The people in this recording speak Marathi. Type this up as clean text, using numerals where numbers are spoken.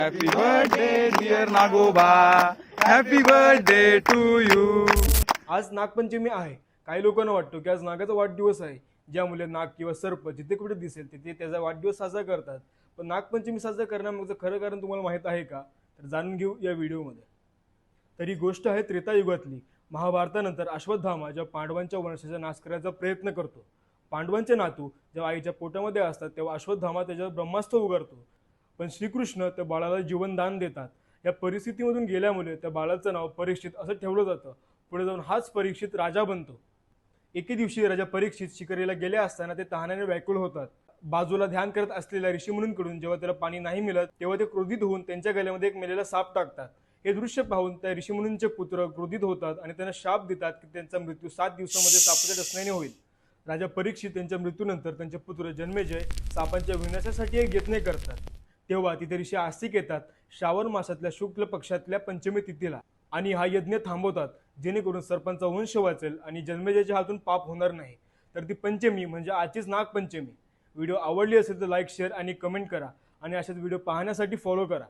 Happy birthday dear Nagoba, happy birthday to you. आज नागपंचमी आहे. काही लोकांना वाटतो की आज नागाचा वाढदिवस आहे. ज्यामुळे नाग किंवा सर्प जिथे कुठे दिसेल तिथे त्याचा वाढदिवस साजरा करतात. पण नागपंचमी साजरा करण्यामागचं खरं कारण तुम्हाला माहीत आहे का? तर जाणून घेऊ या व्हिडिओमध्ये. तर ही गोष्ट आहे त्रेतायुगातली. महाभारतानंतर अश्वत्थामा जेव्हा पांडवांच्या वंशाचा नाश करायचा प्रयत्न करतो. पांडवांचे नातू जेव्हा आईच्या पोटामध्ये असतात तेव्हा अश्वत्थामा त्याच्यावर ब्रह्मास्त्र उगारतो. पण श्रीकृष्ण त्या बाळाला जीवनदान देतात. या परिस्थितीमधून गेल्यामुळे त्या बाळाचं नाव परीक्षित असं ठेवलं जातं. पुढे जाऊन हाच परीक्षित राजा बनतो. एके दिवशी राजा परीक्षित शिकारीला गेले असताना ते तहाण्याने व्याकुळ होतात. बाजूला ध्यान करत असलेल्या ऋषीमुनींकडून जेव्हा त्याला पाणी नाही मिळत तेव्हा ते क्रोधित होऊन त्यांच्या गळ्यामध्ये एक मेलेला साप टाकतात. हे दृश्य पाहून त्या ऋषीमुनींचे पुत्र क्रोधित होतात आणि त्यांना शाप देतात की त्यांचा मृत्यू 7 दिवसामध्ये सापाच्या डसण्याने होईल. राजा परीक्षित त्यांच्या मृत्यूनंतर त्यांचे पुत्र जन्मेजय सापांच्या विनाशासाठी एक यत्न करतात. तेव्हा तिथे ऋषी आस्तिक येतात श्रावण मासातल्या शुक्ल पक्षातल्या पंचमी तिथीला आणि हा यज्ञ थांबवतात जेणेकरून सर्पांचा वंश वाचेल आणि जन्मेजयच्या हातून पाप होणार नाही. तर ती पंचमी म्हणजे आजचीच नागपंचमी. व्हिडिओ आवडली असेल तर लाईक, शेअर आणि कमेंट करा आणि अशाच व्हिडिओ पाहण्यासाठी फॉलो करा.